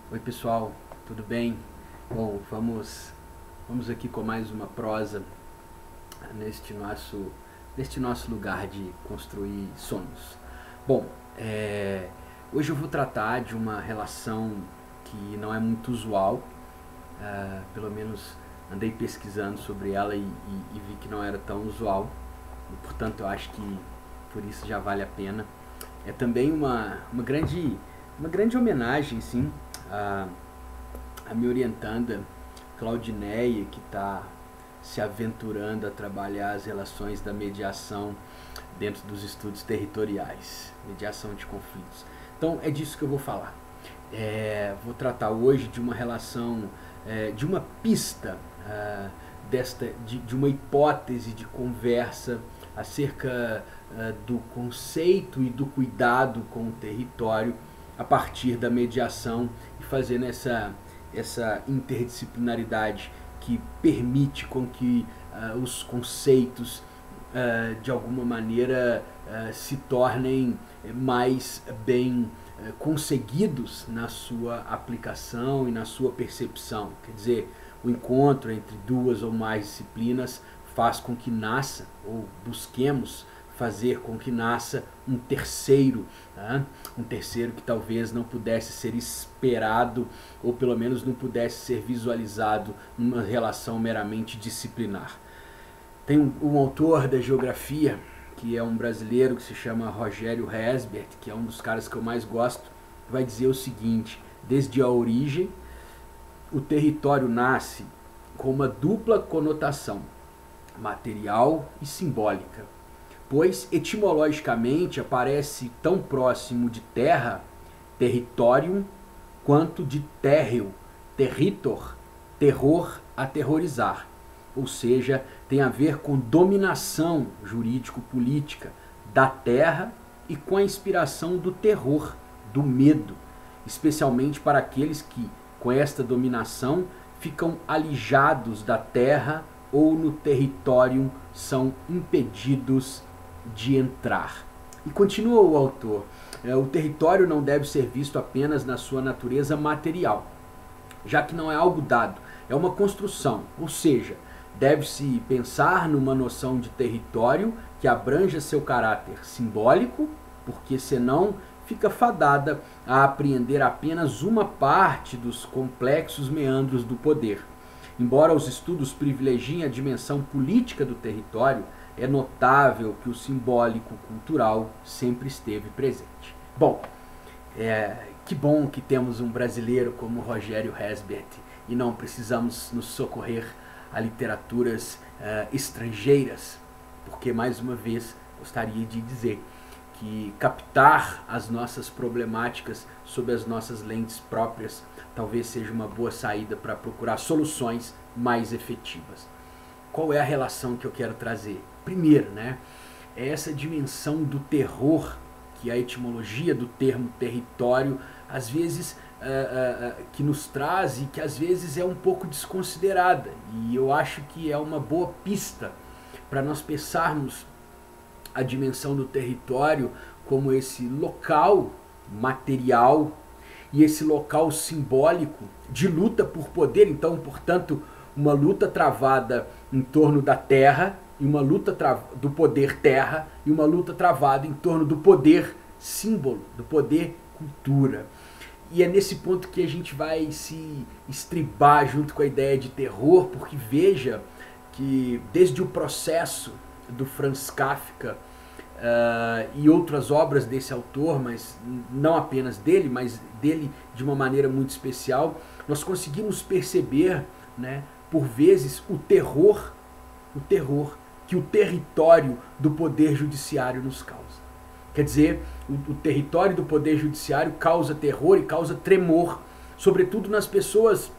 Oi pessoal, tudo bem? Bom, vamos aqui com mais uma prosa neste nosso lugar de construir sonhos. Bom, hoje eu vou tratar de uma relação que não é muito usual, pelo menos andei pesquisando sobre ela e vi que não era tão usual, e, portanto eu acho que por isso já vale a pena. É também uma grande homenagem, sim, a, a minha orientanda Claudineia, que está se aventurando a trabalhar as relações da mediação dentro dos estudos territoriais, mediação de conflitos. Então é disso que eu vou falar. Vou tratar hoje de uma relação, de uma pista, de uma hipótese de conversa acerca do conceito e do cuidado com o território a partir da mediação e fazendo essa interdisciplinaridade que permite com que os conceitos de alguma maneira se tornem mais bem conseguidos na sua aplicação e na sua percepção. Quer dizer, o encontro entre duas ou mais disciplinas faz com que nasça, ou busquemos fazer com que nasça um terceiro, tá? Um terceiro que talvez não pudesse ser esperado, ou pelo menos não pudesse ser visualizado numa relação meramente disciplinar. Tem um autor da geografia, que é um brasileiro que se chama Rogério Hesbert, que é um dos caras que eu mais gosto, que vai dizer o seguinte: desde a origem, o território nasce com uma dupla conotação, material e simbólica, pois etimologicamente aparece tão próximo de terra, territorium, quanto de terreo, territor, terror, aterrorizar. Ou seja, tem a ver com dominação jurídico-política da terra e com a inspiração do terror, do medo, especialmente para aqueles que, com esta dominação, ficam alijados da terra ou no território são impedidos de entrar. E continua o autor: o território não deve ser visto apenas na sua natureza material, já que não é algo dado, é uma construção, ou seja, deve-se pensar numa noção de território que abranja seu caráter simbólico, porque senão fica fadada a apreender apenas uma parte dos complexos meandros do poder. Embora os estudos privilegiem a dimensão política do território, é notável que o simbólico cultural sempre esteve presente. Bom, que bom que temos um brasileiro como Rogério Hesbert e não precisamos nos socorrer a literaturas estrangeiras, porque, mais uma vez, gostaria de dizer que captar as nossas problemáticas sob as nossas lentes próprias talvez seja uma boa saída para procurar soluções mais efetivas. Qual é a relação que eu quero trazer? Primeiro, é essa dimensão do terror, que a etimologia do termo território às vezes que nos traz e que às vezes é um pouco desconsiderada. E eu acho que é uma boa pista para nós pensarmos a dimensão do território como esse local material e esse local simbólico de luta por poder. Então, portanto, uma luta travada em torno da terra, e uma luta do poder terra, e uma luta travada em torno do poder símbolo, do poder cultura. E é nesse ponto que a gente vai se estribar junto com a ideia de terror, porque veja que desde o processo do Franz Kafka e outras obras desse autor, mas não apenas dele, mas dele de uma maneira muito especial, nós conseguimos perceber, por vezes, o terror que o território do poder judiciário nos causa. Quer dizer, o território do poder judiciário causa terror e causa tremor, sobretudo nas pessoas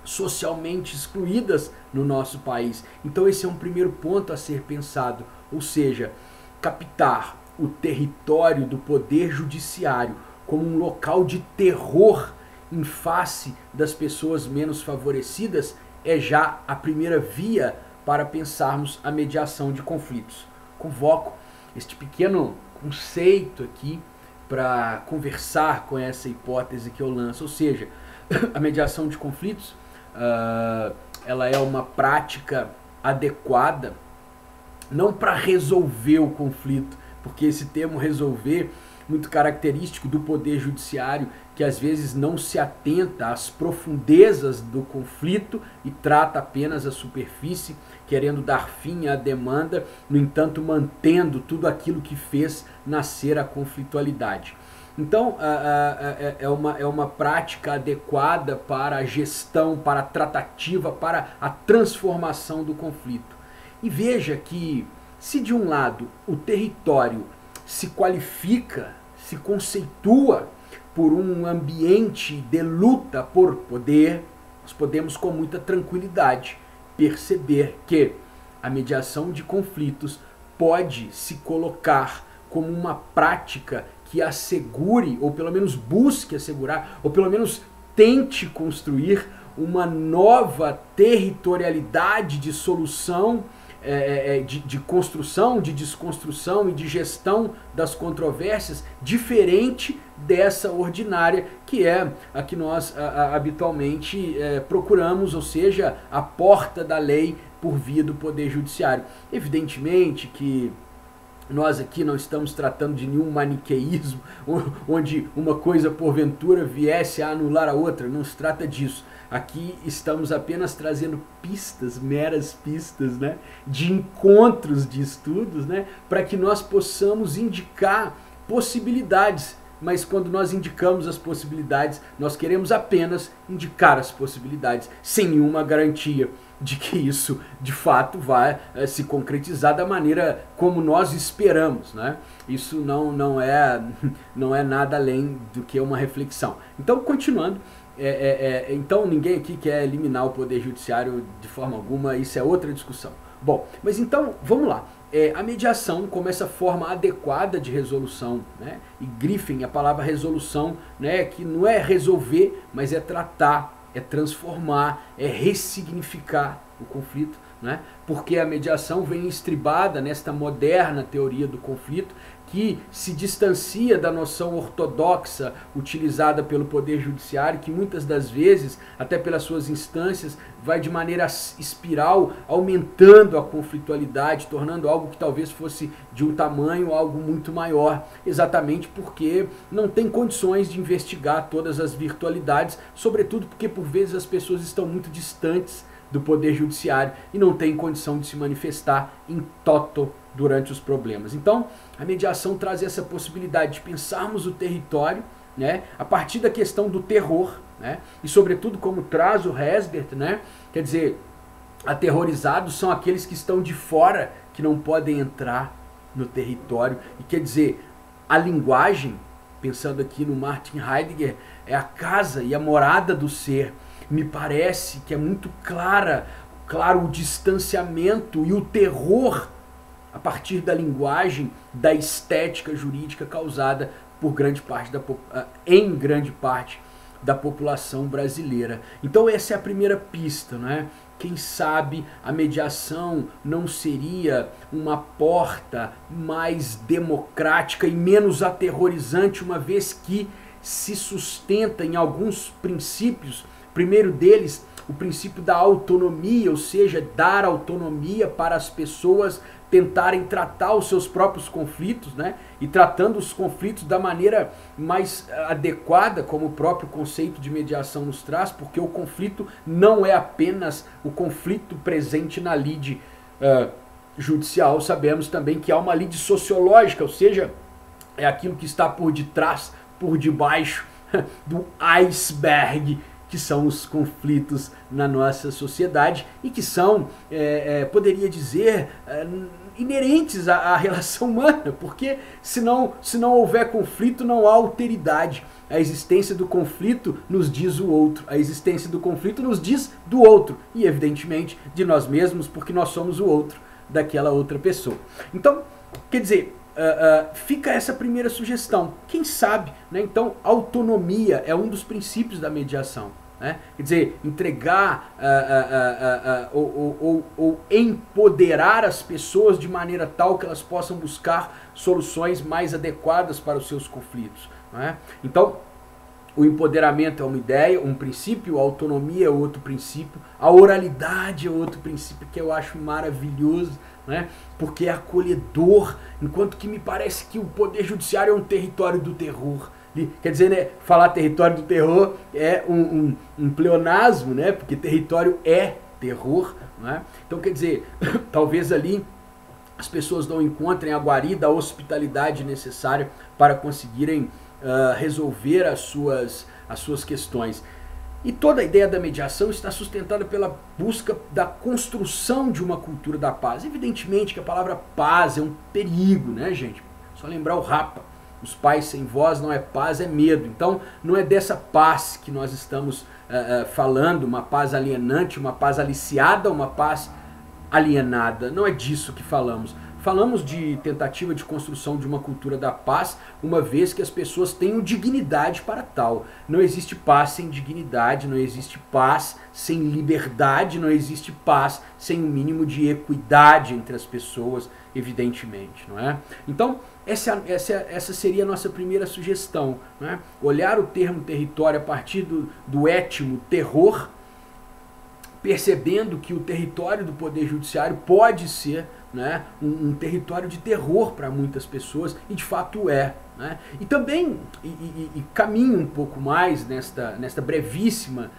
socialmente excluídas no nosso país. Então esse é um primeiro ponto a ser pensado, ou seja, captar o território do poder judiciário como um local de terror em face das pessoas menos favorecidas é já a primeira via para pensarmos a mediação de conflitos. Convoco este pequeno conceito aqui para conversar com essa hipótese que eu lanço, ou seja, a mediação de conflitos, ela é uma prática adequada não para resolver o conflito, porque esse termo resolver, muito característico do poder judiciário, que às vezes não se atenta às profundezas do conflito e trata apenas a superfície, querendo dar fim à demanda, no entanto mantendo tudo aquilo que fez nascer a conflitualidade. Então, é uma prática adequada para a gestão, para a tratativa, para a transformação do conflito. E veja que, se de um lado o território se qualifica, se conceitua por um ambiente de luta por poder, nós podemos com muita tranquilidade perceber que a mediação de conflitos pode se colocar como uma prática que assegure, ou pelo menos busque assegurar, ou pelo menos tente construir uma nova territorialidade de solução, de construção, de desconstrução e de gestão das controvérsias, diferente dessa ordinária, que é a que nós habitualmente procuramos, ou seja, a porta da lei por via do Poder Judiciário. Evidentemente que nós aqui não estamos tratando de nenhum maniqueísmo, onde uma coisa porventura viesse a anular a outra, não se trata disso. Aqui estamos apenas trazendo pistas, meras pistas, né, de encontros de estudos, né, para que nós possamos indicar possibilidades. Mas quando nós indicamos as possibilidades, nós queremos apenas indicar as possibilidades, sem nenhuma garantia de que isso de fato vai se concretizar da maneira como nós esperamos, né? Isso não é nada além do que uma reflexão. Então, continuando, então ninguém aqui quer eliminar o Poder Judiciário de forma alguma, isso é outra discussão. Bom, mas então, vamos lá. A mediação como essa forma adequada de resolução, né? E grifem a palavra resolução, né? Que não é resolver, mas é tratar, é transformar, é ressignificar o conflito, né? Porque a mediação vem estribada nesta moderna teoria do conflito, que se distancia da noção ortodoxa utilizada pelo Poder Judiciário, que muitas das vezes, até pelas suas instâncias, vai de maneira espiral aumentando a conflitualidade, tornando algo que talvez fosse de um tamanho algo muito maior, exatamente porque não tem condições de investigar todas as virtualidades, sobretudo porque por vezes as pessoas estão muito distantes do Poder Judiciário e não têm condição de se manifestar em toto durante os problemas. Então, a mediação traz essa possibilidade de pensarmos o território, né, a partir da questão do terror, né, e sobretudo como traz o Hesbert, né, quer dizer, aterrorizados são aqueles que estão de fora, que não podem entrar no território, e quer dizer, a linguagem, pensando aqui no Martin Heidegger, é a casa e a morada do ser. Me parece que é muito claro o distanciamento e o terror a partir da linguagem, da estética jurídica causada por em grande parte da população brasileira. Então essa é a primeira pista, né? Quem sabe a mediação não seria uma porta mais democrática e menos aterrorizante, uma vez que se sustenta em alguns princípios. Primeiro deles, o princípio da autonomia, ou seja, dar autonomia para as pessoas tentarem tratar os seus próprios conflitos, né? E tratando os conflitos da maneira mais adequada, como o próprio conceito de mediação nos traz, porque o conflito não é apenas o conflito presente na lide judicial, sabemos também que há uma lide sociológica, ou seja, é aquilo que está por detrás, por debaixo do iceberg, que são os conflitos na nossa sociedade e que são, poderia dizer, inerentes à relação humana, porque se não houver conflito, não há alteridade. A existência do conflito nos diz o outro, a existência do conflito nos diz do outro, e evidentemente de nós mesmos, porque nós somos o outro daquela outra pessoa. Então, quer dizer, fica essa primeira sugestão. Quem sabe, né? Então, autonomia é um dos princípios da mediação. Né? Quer dizer, entregar ou empoderar as pessoas de maneira tal que elas possam buscar soluções mais adequadas para os seus conflitos. Né? Então, o empoderamento é uma ideia, um princípio, a autonomia é outro princípio, a oralidade é outro princípio que eu acho maravilhoso, né? Porque é acolhedor, enquanto que me parece que o Poder Judiciário é um território do terror. Quer dizer, né, falar território do terror é um pleonasmo, né? Porque território é terror, né? Então, quer dizer, talvez ali as pessoas não encontrem a guarida, a hospitalidade necessária para conseguirem resolver as suas questões. E toda a ideia da mediação está sustentada pela busca da construção de uma cultura da paz. Evidentemente que a palavra paz é um perigo, né, gente? Só lembrar o Rapa. Os pais sem voz não é paz, é medo. Então, não é dessa paz que nós estamos falando, uma paz alienante, uma paz aliciada, uma paz alienada. Não é disso que falamos. Falamos de tentativa de construção de uma cultura da paz, uma vez que as pessoas tenham dignidade para tal. Não existe paz sem dignidade, não existe paz sem liberdade, não existe paz sem um mínimo de equidade entre as pessoas, evidentemente, não é? Então, essa seria a nossa primeira sugestão, não é? Olhar o termo território a partir do étimo terror, percebendo que o território do Poder Judiciário pode ser, né, um território de terror para muitas pessoas, e de fato é. Né? E também, caminho um pouco mais nesta brevíssima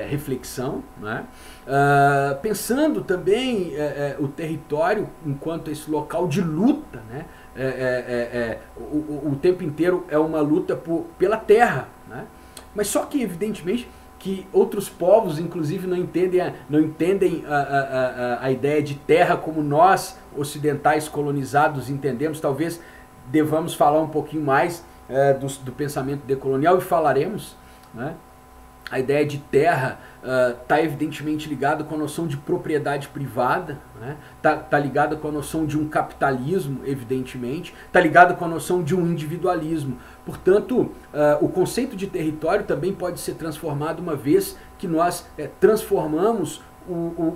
reflexão, né? Pensando também o território enquanto esse local de luta, né? O tempo inteiro é uma luta pela terra, né? Mas só que, evidentemente, que outros povos, inclusive, não entendem a ideia de terra como nós, ocidentais colonizados, entendemos. Talvez devamos falar um pouquinho mais do pensamento decolonial, e falaremos, né? A ideia de terra está evidentemente ligada com a noção de propriedade privada, né? Tá ligada com a noção de um capitalismo, evidentemente, está ligada com a noção de um individualismo. Portanto, o conceito de território também pode ser transformado uma vez que nós transformamos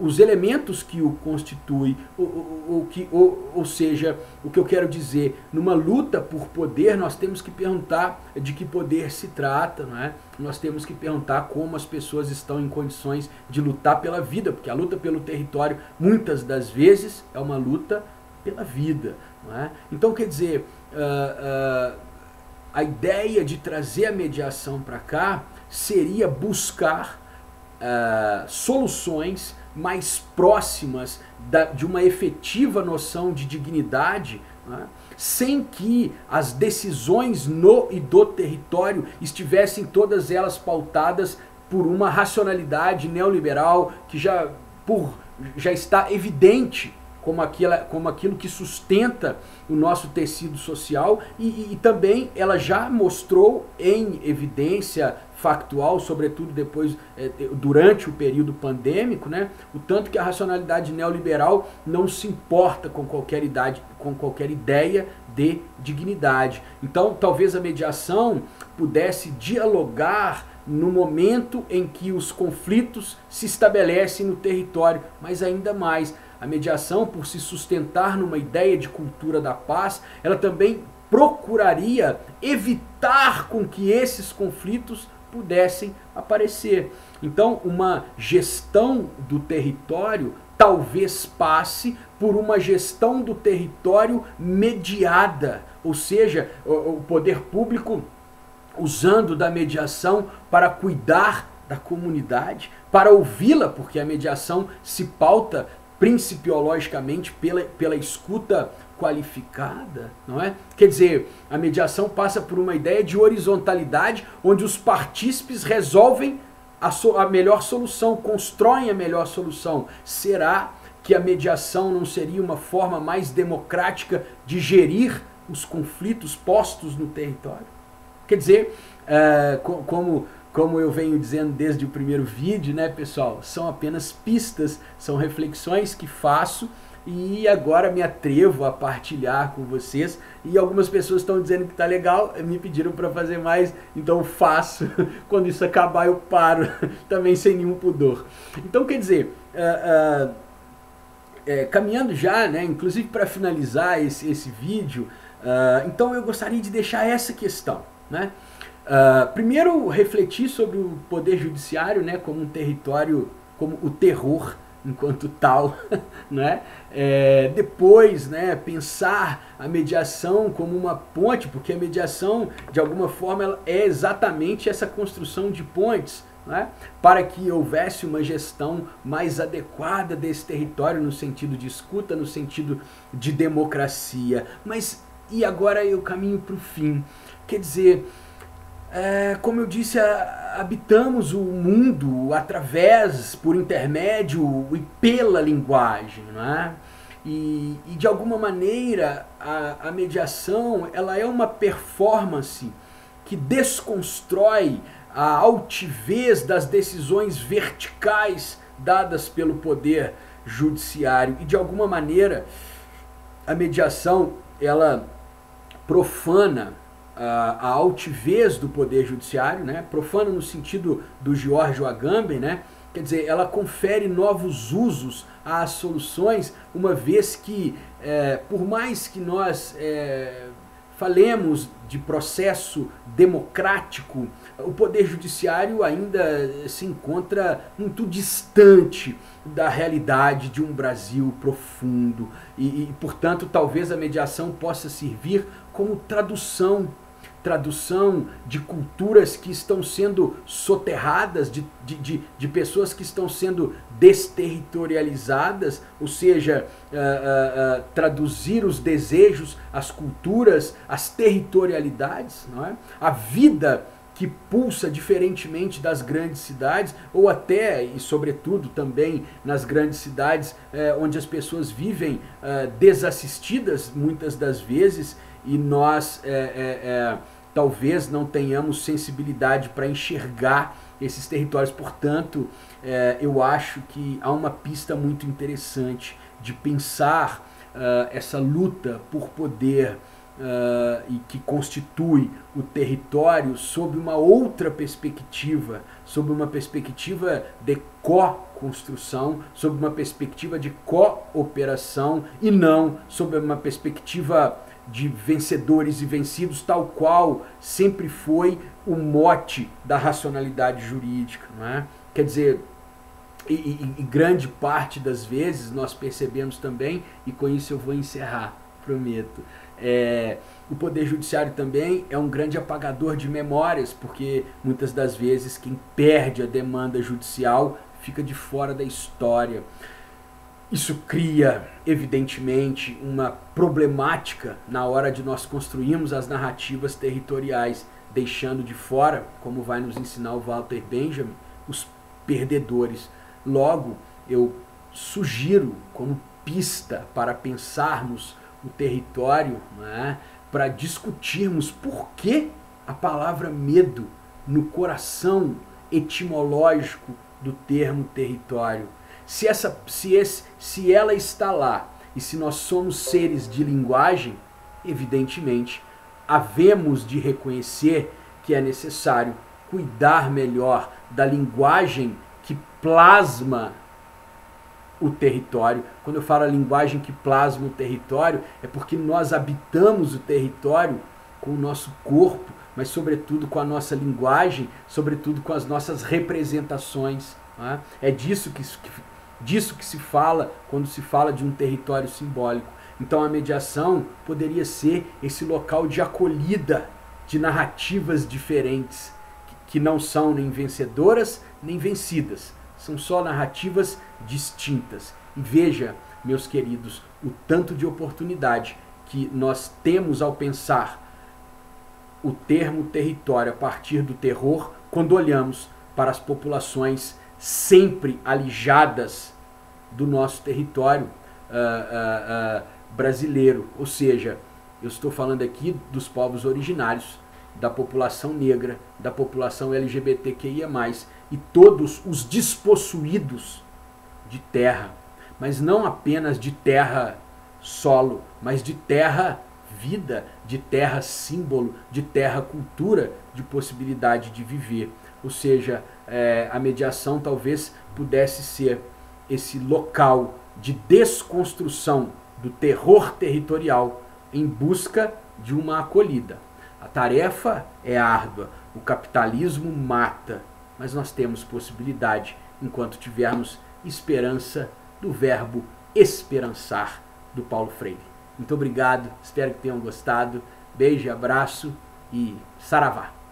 os elementos que o constituem, ou seja, o que eu quero dizer, numa luta por poder, nós temos que perguntar de que poder se trata, não é? Nós temos que perguntar como as pessoas estão em condições de lutar pela vida, porque a luta pelo território, muitas das vezes, é uma luta pela vida, não é? Então, quer dizer, a ideia de trazer a mediação para cá seria buscar soluções mais próximas de uma efetiva noção de dignidade, né, sem que as decisões no e do território estivessem todas elas pautadas por uma racionalidade neoliberal que já está evidente como aquilo que sustenta o nosso tecido social, e também ela já mostrou em evidência factual, sobretudo durante o período pandêmico, né, o tanto que a racionalidade neoliberal não se importa com qualquer ideia de dignidade. Então, talvez a mediação pudesse dialogar no momento em que os conflitos se estabelecem no território, mas ainda mais, a mediação, por se sustentar numa ideia de cultura da paz, ela também procuraria evitar com que esses conflitos pudessem aparecer. Então, uma gestão do território talvez passe por uma gestão do território mediada, ou seja, o poder público usando da mediação para cuidar da comunidade, para ouvi-la, porque a mediação se pauta principiologicamente pela escuta qualificada, não é? Quer dizer, a mediação passa por uma ideia de horizontalidade, onde os partícipes resolvem a melhor solução, constroem a melhor solução. Será que a mediação não seria uma forma mais democrática de gerir os conflitos postos no território? Quer dizer, como eu venho dizendo desde o primeiro vídeo, né, pessoal, são apenas pistas, são reflexões que faço e agora me atrevo a partilhar com vocês. E algumas pessoas estão dizendo que está legal, me pediram para fazer mais, então faço. Quando isso acabar eu paro, também sem nenhum pudor. Então, quer dizer, caminhando já, né, inclusive para finalizar esse vídeo, então eu gostaria de deixar essa questão, né? Primeiro, refletir sobre o poder judiciário, né, como um território, como o terror enquanto tal, né? Depois, né, pensar a mediação como uma ponte, porque a mediação, de alguma forma, ela é exatamente essa construção de pontes, né, para que houvesse uma gestão mais adequada desse território no sentido de escuta, no sentido de democracia. Mas e agora eu caminho para o fim. Quer dizer, como eu disse, habitamos o mundo através, por intermédio e pela linguagem, não é? E de alguma maneira a mediação, ela é uma performance que desconstrói a altivez das decisões verticais dadas pelo poder judiciário. E de alguma maneira a mediação, ela profana a altivez do poder judiciário, né? Profana no sentido do Giorgio Agamben, né? Quer dizer, ela confere novos usos às soluções, uma vez que, por mais que nós falemos de processo democrático, o poder judiciário ainda se encontra muito distante da realidade de um Brasil profundo e portanto, talvez a mediação possa servir como tradução de culturas que estão sendo soterradas, de pessoas que estão sendo desterritorializadas, ou seja, traduzir os desejos, as culturas, as territorialidades, não é? A vida que pulsa diferentemente das grandes cidades, ou até e sobretudo também nas grandes cidades onde as pessoas vivem desassistidas muitas das vezes, e nós talvez não tenhamos sensibilidade para enxergar esses territórios. Portanto, eu acho que há uma pista muito interessante de pensar essa luta por poder e que constitui o território sob uma outra perspectiva, sob uma perspectiva de co-construção, sob uma perspectiva de cooperação e não sob uma perspectiva de vencedores e vencidos, tal qual sempre foi o mote da racionalidade jurídica, não é? Quer dizer, e grande parte das vezes nós percebemos também, e com isso eu vou encerrar, prometo, o poder judiciário também é um grande apagador de memórias, porque muitas das vezes quem perde a demanda judicial fica de fora da história. Isso cria, evidentemente, uma problemática na hora de nós construirmos as narrativas territoriais, deixando de fora, como vai nos ensinar o Walter Benjamin, os perdedores. Logo, eu sugiro como pista para pensarmos o território, né, para discutirmos por que a palavra medo no coração etimológico do termo território. Se ela está lá e se nós somos seres de linguagem, evidentemente, havemos de reconhecer que é necessário cuidar melhor da linguagem que plasma o território. Quando eu falo a linguagem que plasma o território, é porque nós habitamos o território com o nosso corpo, mas sobretudo com a nossa linguagem, sobretudo com as nossas representações. Né? É disso que se fala quando se fala de um território simbólico. Então a mediação poderia ser esse local de acolhida de narrativas diferentes, que não são nem vencedoras nem vencidas, são só narrativas distintas. E veja, meus queridos, o tanto de oportunidade que nós temos ao pensar o termo território a partir do terror, quando olhamos para as populações sempre alijadas do nosso território brasileiro. Ou seja, eu estou falando aqui dos povos originários, da população negra, da população LGBTQIA+, e todos os despossuídos de terra, mas não apenas de terra solo, mas de terra vida, de terra símbolo, de terra cultura, de possibilidade de viver. Ou seja, a mediação talvez pudesse ser esse local de desconstrução do terror territorial em busca de uma acolhida. A tarefa é árdua, O capitalismo mata, mas nós temos possibilidade enquanto tivermos esperança, do verbo esperançar, do Paulo Freire. Muito obrigado, espero que tenham gostado. Beijo, abraço e saravá!